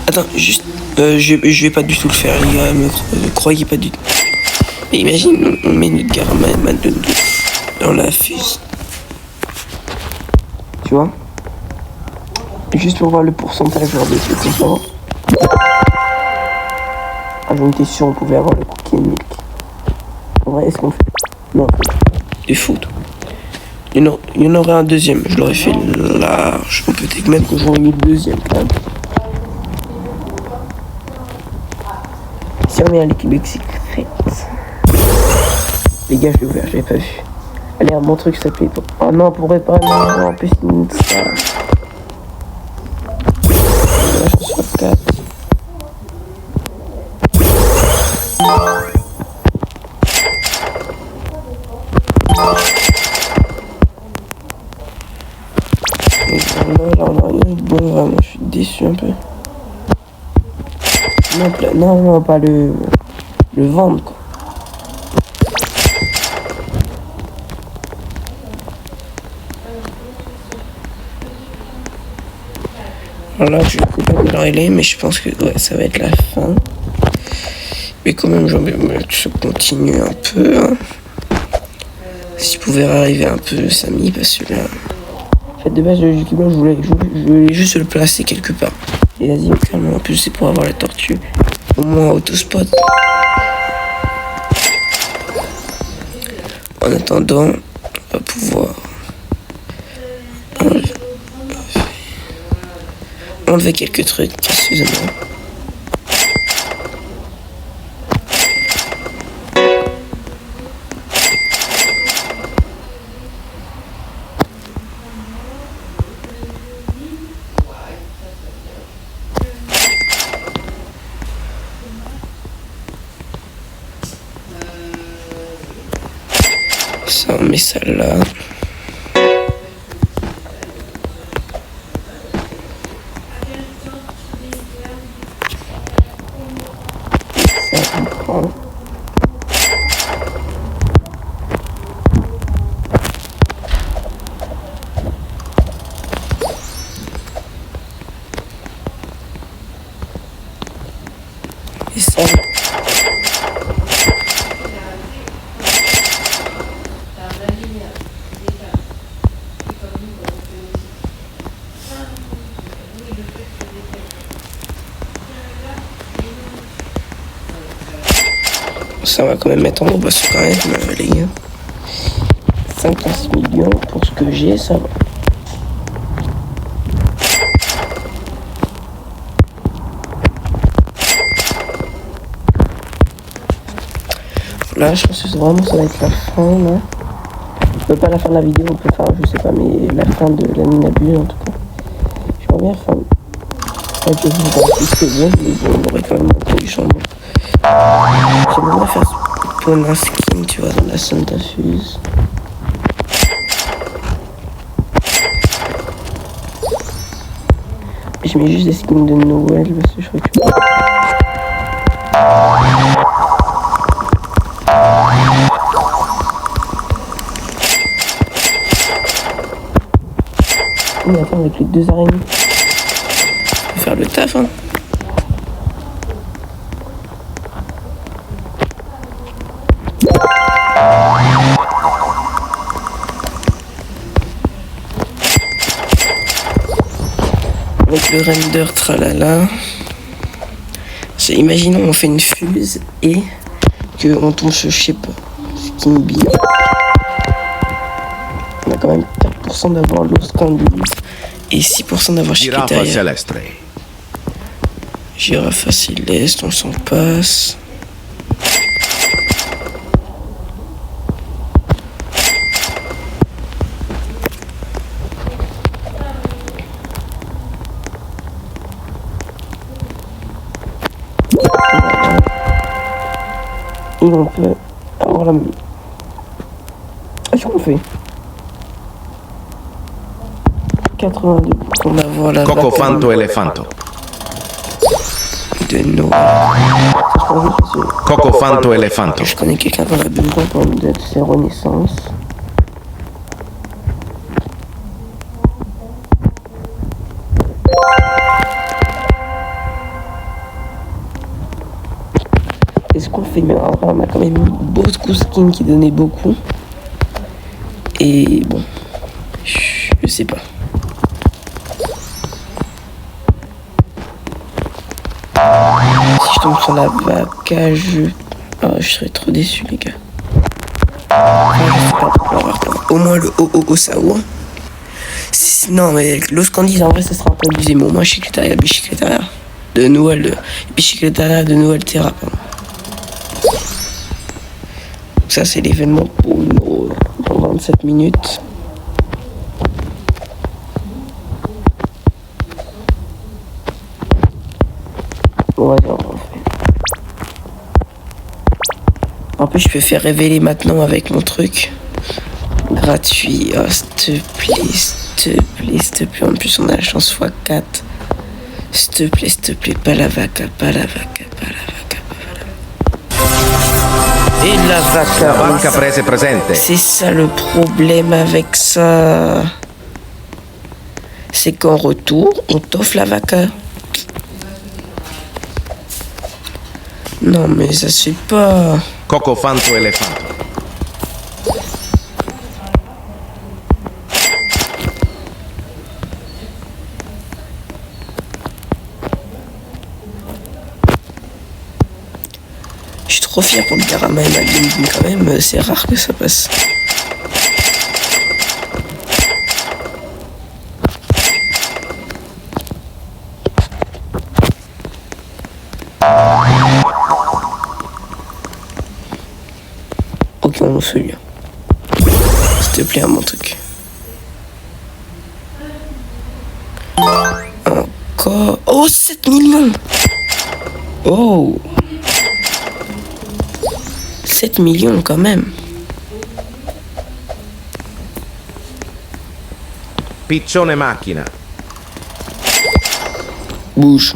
Attends, juste, je vais pas du tout le faire, les gars, me croyez pas du tout. Mais imagine, on met notre Garman dans la fuse. Tu vois? Juste pour voir le pourcentage genre de trucs comme ça. Ah, j'en étais sûr, on pouvait avoir le cookie and milk. En vrai, est-ce qu'on le fait? Non, des foot. Il y en aurait un deuxième, je l'aurais fait large. Peut-être même que j'aurais mis le deuxième quand même. Si on met à l'équipe secrète. Les gars, je l'ai ouvert, j'avais pas vu. Allez, un bon truc s'appelait. Oh non, pour réparer mon en plus, ça. Là, je suis 4. Là, on a rien de bon, vraiment, je suis déçu un peu. Non, pas le vendre, quoi. Voilà, je coupe un peu relais, mais je pense que ouais, ça va être la fin. Mais quand même, j'aimerais que ça continue un peu. Hein. Si vous pouvez arriver un peu, Samy, parce que là... En fait, de base, le Jukibon, je voulais juste le placer quelque part. Et vas-y, calme, en plus, c'est pour avoir la tortue. Au moins, autospot. En attendant, on va pouvoir... enlever quelques trucs, excusez-moi. Ça, on met ça là. Et ça. Ça va quand même mettre en haut parce que quand même, les gars. 56 millions pour ce que j'ai, ça va. Là, je pense que vraiment ça va être la fin, là. Pas la fin de la vidéo, on peut faire, je sais pas, mais la fin de la Minabule en tout cas. J'aimerais bien faire. Je vais vous dire que c'est bien, mais bon, on aurait quand même monté du chambon. J'aimerais bien faire pour un skin, tu vois, dans la Santa Fuse. Je mets juste des skins de Noël parce que je récupère. Mais attends, avec les deux araignées. On va faire le taf, hein. Avec le render tralala. Imaginons on fait une fuse et qu'on tombe sur, je sais pas, skin bio. On a quand même 4% d'avoir Los Candies et 6% d'avoir Giraffa Chiquitaya. Celestre. Giraffa Céleste, on s'en passe. Et on peut avoir la... Est-ce qu'on fait 82% d'avoir la... Coco Fanto Elefanto. De Noël. Coco Fanto Elefanto. Je connais quelqu'un dans la besoin pour me donner ses renaissances. Est-ce qu'on fait? Mais on a quand même beaucoup de skins qui donnaient beaucoup. Et bon, je sais pas. tombe sur la vaca, je serais trop déçu, les gars. Enfin, je sais pas, on va voir. Au moins le Sao. Non, mais Los Candies, en vrai, ça sera un peu abusé. Mais au moins, Chicletaria de Noël. Chicletaria de Noël Terra. Ça, c'est l'événement pour dans 27 minutes. Ouais, on va faire. En plus, je peux faire révéler maintenant avec mon truc. Gratuit. Oh, s'il te plaît, s'il te plaît, s'il te plaît. En plus, on a la chance x4. S'il te plaît, pas la vaca, pas la vaca, pas la vaca, pas la vaca. Et la vaca. La vacca prese presente. C'est ça le problème avec ça. C'est qu'en retour, on t'offre la vaca. Non, mais ça se fait pas. Coco fanto elefanto. Je suis trop fier pour le Karama et ma Game quand même, c'est rare que ça passe. Ok, on se lui. S'il te plaît, mon truc. Encore. Oh, 7 millions! Oh! 7 millions quand même. Piccione macchina. Bouge.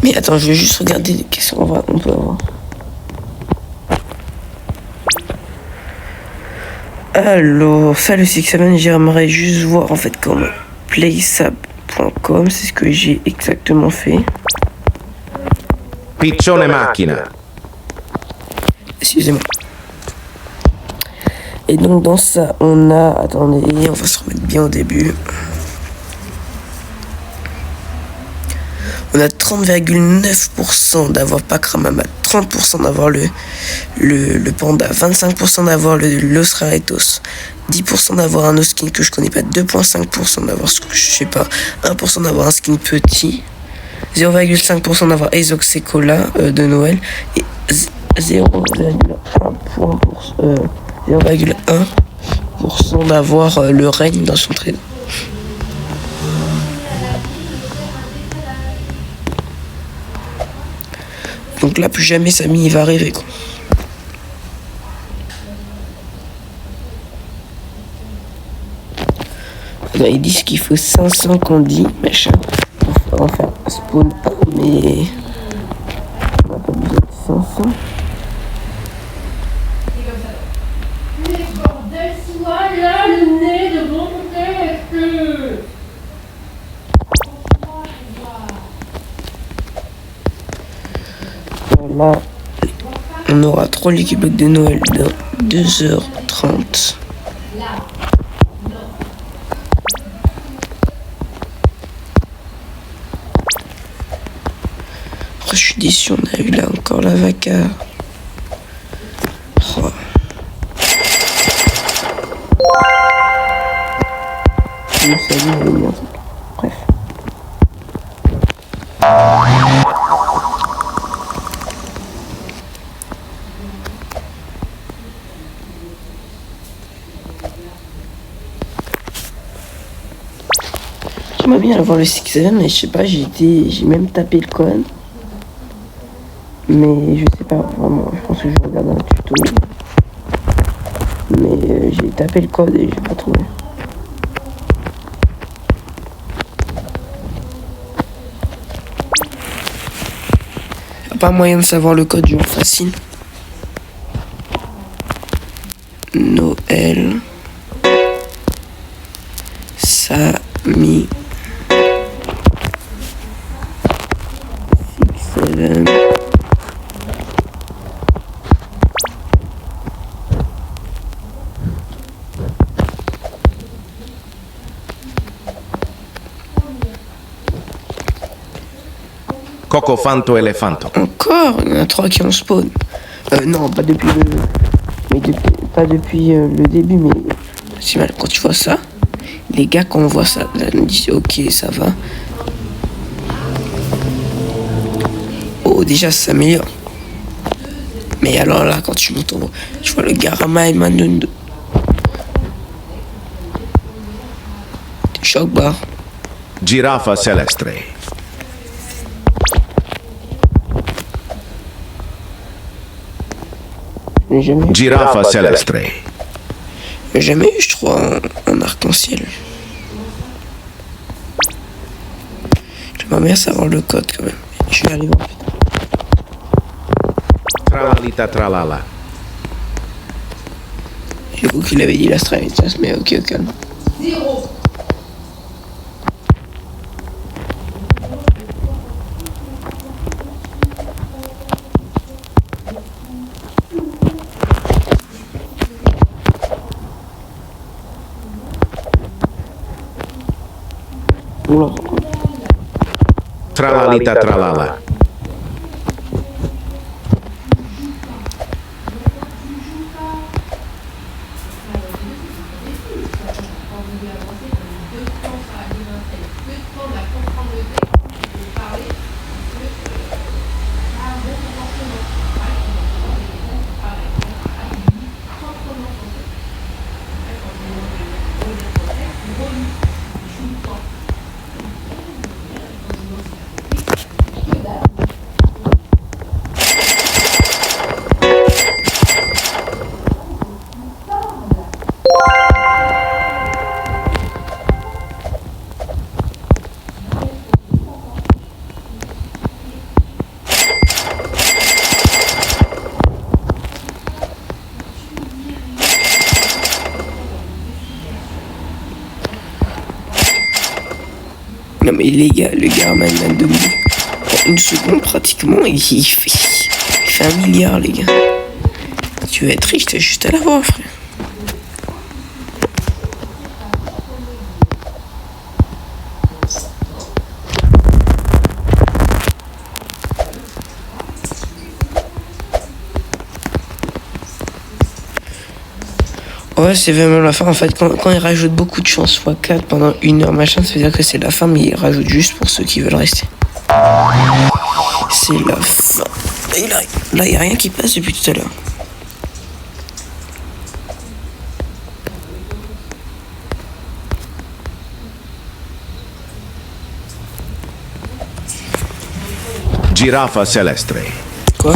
Mais attends, je vais juste regarder qu'est-ce qu'on peut avoir. Alors, ça le Sixaman, j'aimerais juste voir en fait comment playsab.com, c'est ce que j'ai exactement fait. Piccione macchina. Excusez-moi. Et donc dans ça, on a... Attendez, on va se remettre bien au début. On a 30,9% d'avoir Pakramama, 30% d'avoir le panda, 25% d'avoir le Los Raretos, 10% d'avoir un autre skin que je connais pas, 2,5% d'avoir ce que je sais pas, 1% d'avoir un skin petit, 0,5% d'avoir Ezoxecola de Noël et 0,1% d'avoir le règne dans son trade. Donc là, plus jamais Samy il va arriver, quoi. Alors, ils disent qu'il faut 500 qu'on dit, machin. On va faire spawn 1, mais... on n'a pas besoin de 500. Mais bordel, soit là le nez de mon texte. Là, on aura 3 Lucky Block de Noël dans 2h30. Après, je suis déçu, on a eu là encore la vaca. Oh. Salut, bref. J'aimerais bien avoir le 6-7, mais je sais pas, j'ai même tapé le code. Mais je sais pas, vraiment, je pense que je regarde un tuto. Mais j'ai tapé le code et j'ai pas trouvé. Y'a pas moyen de savoir le code, genre facile. Noël. Samy. 6-7. Cocofanto elefanto. Encore, il y en a 3 qui ont spawn. Non, pas depuis le... Mais pas depuis le début, mais... C'est mal, quand tu vois ça, les gars, quand on voit ça, là, on dit ok, ça va. Oh, déjà, ça s'améliore. Mais alors là, quand tu montes en haut, tu vois le Garama et Manundo. Choc bar. Giraffa celestre. Giraffa celestre. J'ai jamais eu, je crois, un arc-en-ciel. J'aimerais bien savoir le code quand même. Je vais aller voir. Tralalita tralala. J'ai cru qu'il avait dit l'Astralitas, mais ok, au calme. 0. Oula. Tralalita tralala. Non mais les gars, le Garman vient de en une seconde pratiquement, il fait 1 milliard les gars. Tu veux être riche, t'as juste à l'avoir frère. Ouais, c'est vraiment la fin. En fait, quand ils rajoutent beaucoup de chance x4 pendant 1 heure, machin, ça veut dire que c'est la fin, mais ils rajoutent juste pour ceux qui veulent rester. C'est la fin. Et là, il n'y a rien qui passe depuis tout à l'heure. Giraffa celestre. Quoi?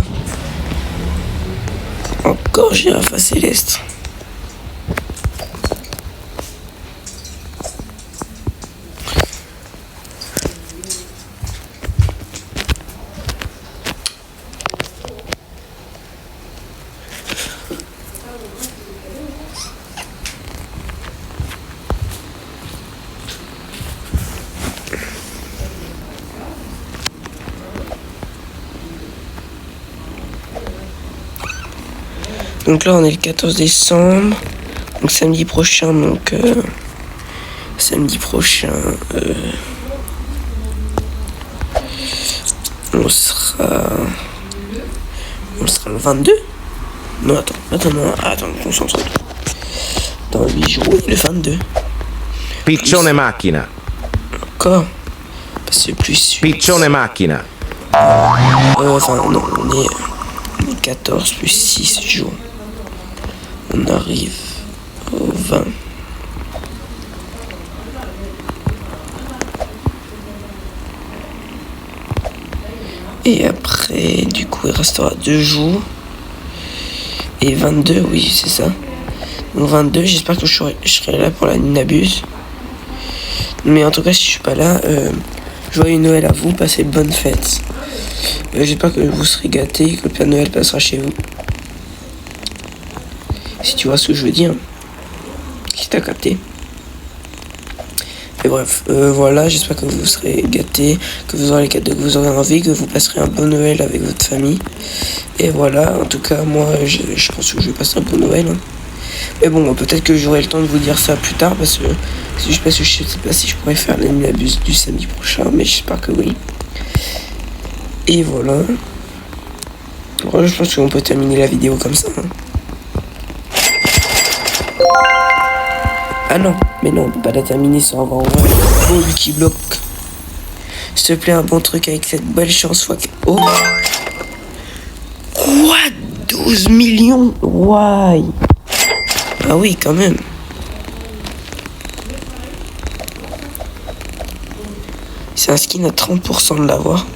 Encore Giraffa céleste. Donc là on est le 14 décembre, donc samedi prochain, on sera le 22. Non attends, concentre-toi. Dans 8 jours, oui, le 22. Piccione macchina. Encore. C'est plus 8. Piccione macchina. Enfin non, on est le 14 plus 6 jours. On arrive au 20. Et après, du coup, il restera 2 jours. Et 22, oui, c'est ça. Donc 22, j'espère que je serai là pour la Ninabuse. Mais en tout cas, si je suis pas là, joyeux Noël à vous, passez de bonnes fêtes. J'espère que vous serez gâtés, que le Père Noël passera chez vous. Si tu vois ce que je veux dire. Si t'as capté. Et bref, voilà, j'espère que vous serez gâtés, que vous aurez les cadeaux que vous aurez envie, que vous passerez un bon Noël avec votre famille. Et voilà, en tout cas, moi, je pense que je vais passer un bon Noël. Hein. Mais bon, peut-être que j'aurai le temps de vous dire ça plus tard, parce que je sais pas si je pourrais faire l'Animabuse du samedi prochain, mais j'espère que oui. Et voilà. Voilà, je pense qu'on peut terminer la vidéo comme ça. Hein. Ah non, mais non, on peut pas la terminer sans avoir un beau Lucky Block. S'il te plaît, un bon truc avec cette belle chance. Oh! Quoi? 12 millions? Why? Ah oui, quand même. C'est un skin à 30% de l'avoir.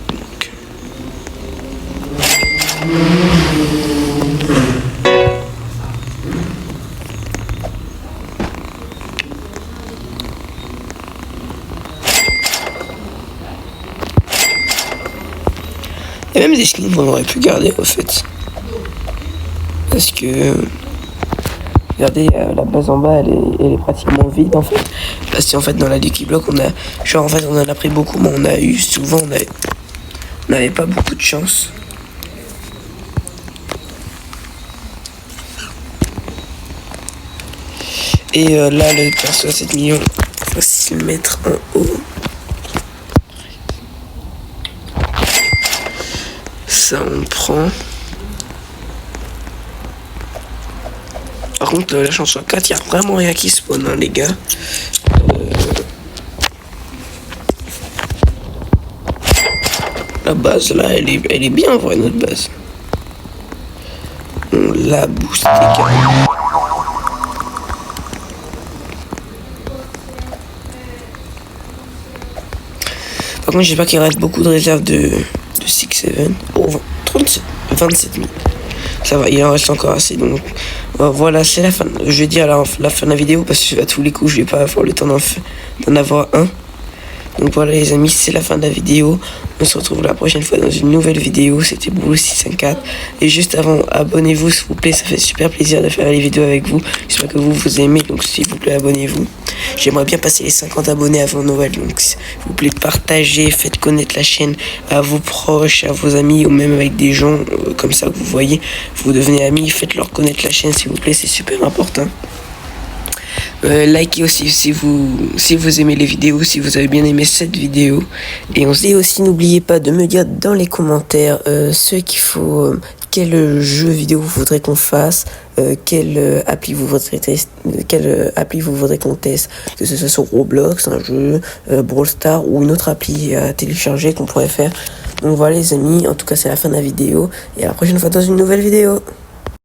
Il y a même des skins qu'on aurait pu garder au fait. Parce que... Regardez, la base en bas, elle est pratiquement vide en fait. Parce qu'en fait dans la Lucky Block, on a... Genre en fait on en a pris beaucoup, mais on a eu souvent... On n'avait pas beaucoup de chance. Et là, le perso à 7 millions, il faut s'y mettre en haut. Ça, on prend. Par contre, la chanson 4, il n'y a vraiment rien qui spawn, hein, les gars. La base, là, elle est bien, en vrai, notre base. On la booste, les gars. Par contre, j'espère qu'il reste beaucoup de réserves de 6-7. Oh, 27 000. Ça va, il en reste encore assez. Donc, voilà, c'est la fin. Je vais dire la fin de la vidéo parce que à tous les coups, je vais pas avoir le temps d'en avoir un. Donc voilà les amis, c'est la fin de la vidéo. On se retrouve la prochaine fois dans une nouvelle vidéo. C'était Boulou654. Et juste avant, abonnez-vous s'il vous plaît. Ça fait super plaisir de faire les vidéos avec vous. J'espère que vous aimez. Donc s'il vous plaît, abonnez-vous. J'aimerais bien passer les 50 abonnés avant Noël. Donc s'il vous plaît, partagez, faites connaître la chaîne à vos proches, à vos amis ou même avec des gens comme ça que vous voyez. Vous devenez amis, faites-leur connaître la chaîne s'il vous plaît. C'est super important. Likez aussi si vous aimez les vidéos, si vous avez bien aimé cette vidéo. Et aussi n'oubliez pas de me dire dans les commentaires ce qu'il faut, quel jeu vidéo vous voudrez qu'on fasse, quelle appli vous voudrez qu'on teste, que ce soit sur Roblox, un jeu, Brawl Stars ou une autre appli à télécharger qu'on pourrait faire. Donc voilà les amis, en tout cas c'est la fin de la vidéo et à la prochaine fois dans une nouvelle vidéo.